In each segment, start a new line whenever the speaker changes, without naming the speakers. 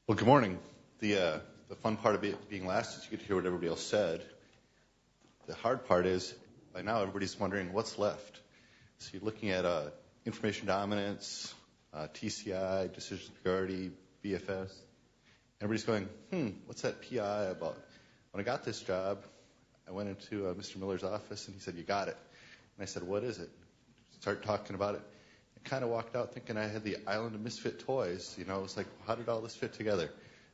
Well, good morning. The fun part of being last is you get to hear what everybody else said. The hard part is, by now, everybody's wondering what's left. So you're looking at information dominance, TCI, decision superiority, BFS. Everybody's going, what's that PI about? When I got this job, I went into Mr. Miller's office, and he said, you got it. And I said, what is it? Start talking about it. I kind of walked out thinking I had the island of misfit toys. You know, it was like, how did all this fit together?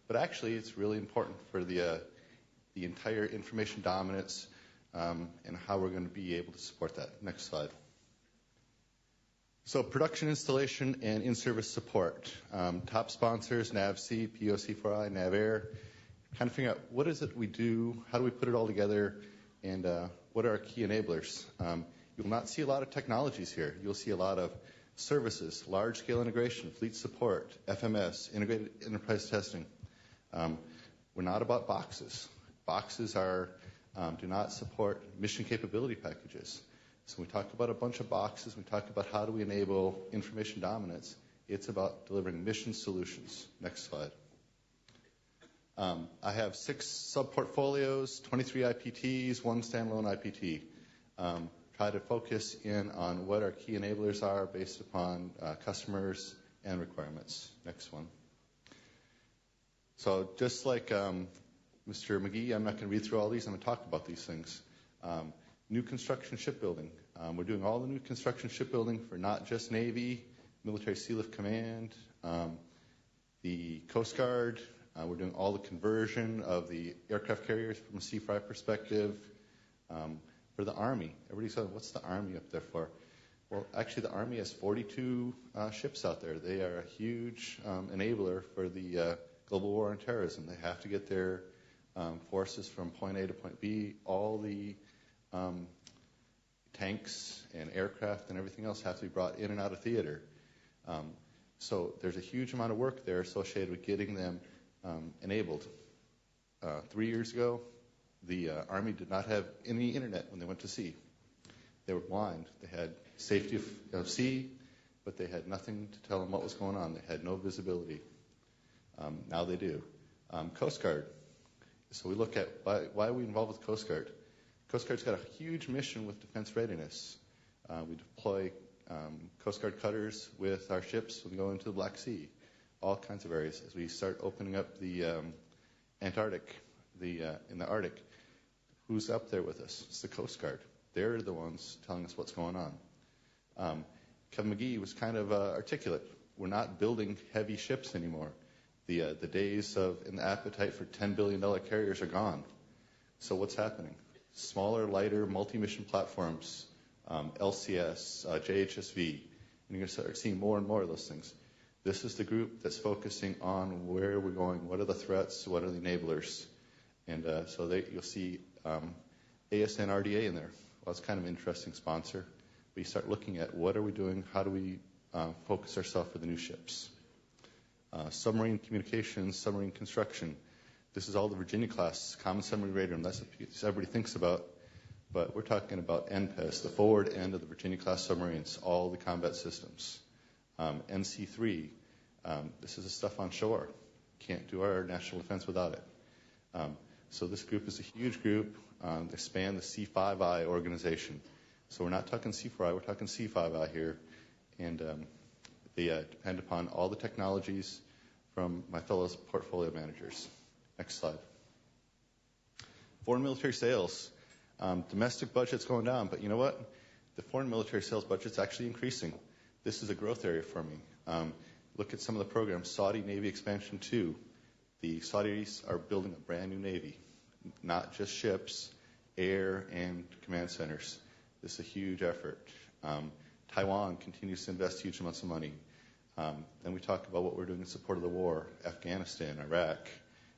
But actually, it's really important for the entire information dominance and how we're going to be able to support that. Next slide. So production installation and in-service support. Top sponsors, NAVC, POC4I, NAVAIR. Kind of figure out what is it we do, how do we put it all together, and what are our key enablers. You will not see a lot of technologies here. You'll see a lot of services, large-scale integration, fleet support, FMS, integrated enterprise testing. We're not about boxes. Boxes do not support mission capability packages. So we talk about a bunch of boxes. We talk about how do we enable information dominance. It's about delivering mission solutions. Next slide. I have 6 sub-portfolios, 23 IPTs, 1 standalone IPT. Try to focus in on what our key enablers are based upon customers and requirements. Next one. So just like Mr. McGee, I'm not going to read through all these. I'm going to talk about these things. New construction shipbuilding. We're doing all the new construction shipbuilding for not just Navy, Military Sea Lift Command, the Coast Guard. We're doing all the conversion of the aircraft carriers from a C-Fry perspective. For the Army, everybody's saying, what's the Army up there for? Well, actually, the Army has 42 ships out there. They are a huge enabler for the global war on terrorism. They have to get their forces from point A to point B. All the tanks and aircraft and everything else have to be brought in and out of theater. So there's a huge amount of work there associated with getting them enabled. 3 years ago, the Army did not have any internet when they went to sea. They were blind. They had safety of sea, but they had nothing to tell them what was going on. They had no visibility. Now they do. Coast Guard. So we look at why are we involved with Coast Guard? Coast Guard's got a huge mission with defense readiness. We deploy Coast Guard cutters with our ships when we go into the Black Sea, all kinds of areas. As we start opening up the Antarctic, in the Arctic, who's up there with us? It's the Coast Guard. They're the ones telling us what's going on. Kevin McGee was kind of articulate. We're not building heavy ships anymore. The days of and the appetite for $10 billion carriers are gone. So what's happening? Smaller, lighter, multi-mission platforms, LCS, JHSV, and you're going to start seeing more and more of those things. This is the group that's focusing on where we're going, what are the threats, what are the enablers. And you'll see ASN RDA in there. Well, it's kind of an interesting sponsor. We start looking at what are we doing, how do we focus ourselves for the new ships. Submarine communications, submarine construction. This is all the Virginia class, Common Submarine Radar, and that's what everybody thinks about. But we're talking about NPES, the forward end of the Virginia class submarines, all the combat systems. NC3, this is the stuff on shore. Can't do our national defense without it. So this group is a huge group. They span the C5I organization. So we're not talking C4I, we're talking C5I here. And they depend upon all the technologies from my fellow portfolio managers. Next slide. Foreign military sales. Domestic budget's going down, but you know what? The foreign military sales budget's actually increasing. This is a growth area for me. Look at some of the programs. Saudi Navy Expansion 2. The Saudis are building a brand new Navy, not just ships, air, and command centers. This is a huge effort. Taiwan continues to invest huge amounts of money. Then we talk about what we're doing in support of the war, Afghanistan, Iraq,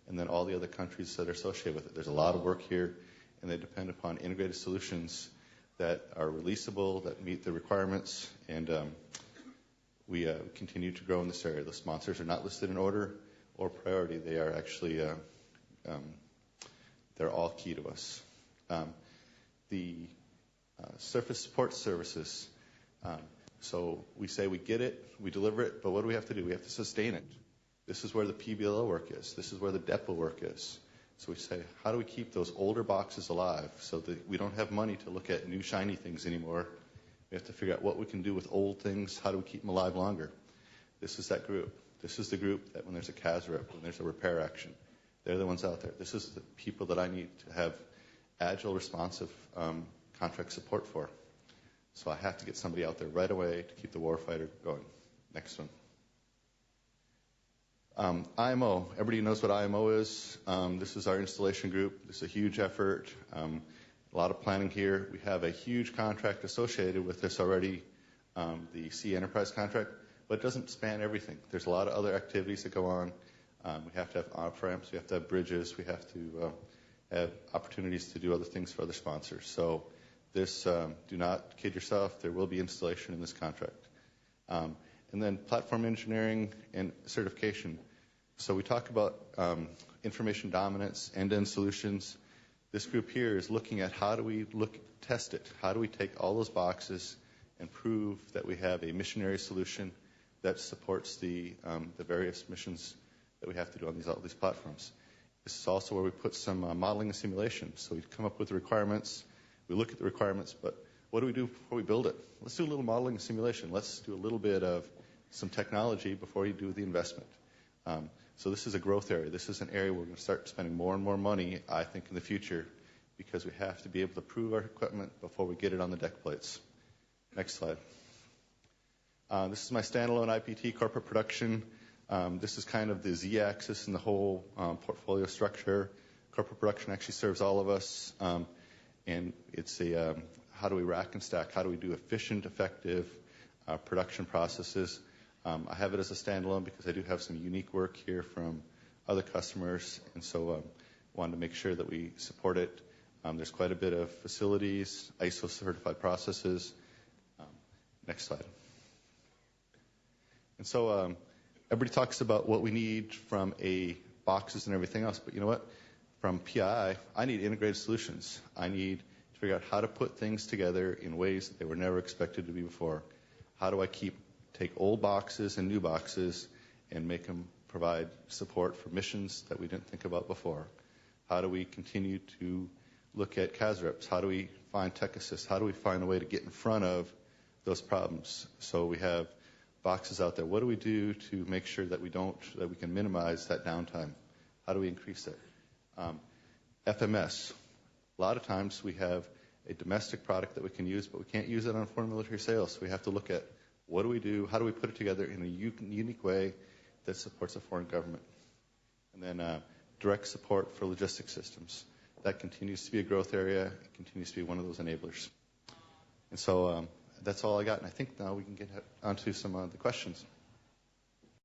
and then all the other countries that are associated with it. There's a lot of work here, and they depend upon integrated solutions that are releasable, that meet the requirements, and we continue to grow in this area. The sponsors are not listed in order or priority. They are actually, they're all key to us. The surface support services. So we say we get it, we deliver it, but what do we have to do? We have to sustain it. This is where the PBLO work is. This is where the depot work is. So we say, how do we keep those older boxes alive so that we don't have money to look at new shiny things anymore? We have to figure out what we can do with old things. How do we keep them alive longer? This is that group. This is the group that when there's a CAS rep, when there's a repair action, they're the ones out there. This is the people that I need to have agile, responsive contract support for. So I have to get somebody out there right away to keep the warfighter going. Next one. IMO. Everybody knows what IMO is. This is our installation group. This is a huge effort. A lot of planning here. We have a huge contract associated with this already, the C Enterprise contract, but it doesn't span everything. There's a lot of other activities that go on. We have to have off-ramps. We have to have bridges. We have to have opportunities to do other things for other sponsors. So this, do not kid yourself. There will be installation in this contract. And then platform engineering and certification. So we talk about information dominance, end-to-end solutions. This group here is looking at how do we test it? How do we take all those boxes and prove that we have a missionary solution that supports the various missions that we have to do on all these platforms? This is also where we put some modeling and simulation. So we come up with the requirements. We look at the requirements, but what do we do before we build it? Let's do a little modeling and simulation. Let's do a little bit of some technology before you do the investment. So this is a growth area. This is an area where we're going to start spending more and more money, I think, in the future, because we have to be able to prove our equipment before we get it on the deck plates. Next slide. This is my standalone IPT corporate production. This is kind of the Z-axis in the whole portfolio structure. Corporate production actually serves all of us, and it's how do we rack and stack? How do we do efficient, effective production processes? I have it as a standalone because I do have some unique work here from other customers, and so wanted to make sure that we support it. There's quite a bit of facilities, ISO certified processes. Next slide. And so everybody talks about what we need from boxes and everything else, but you know what? From PII, I need integrated solutions. I need to figure out how to put things together in ways that they were never expected to be before. How do I take old boxes and new boxes and make them provide support for missions that we didn't think about before? How do we continue to look at CAS reps? How do we find tech assist? How do we find a way to get in front of those problems? So we have boxes out there. What do we do to make sure that we can minimize that downtime? How do we increase it? FMS. A lot of times we have a domestic product that we can use, but we can't use it on foreign military sales. So we have to look at what do we do? How do we put it together in a unique way that supports a foreign government? And then direct support for logistics systems. That continues to be a growth area. It continues to be one of those enablers. And so that's all I got. And I think now we can get on to some of the questions.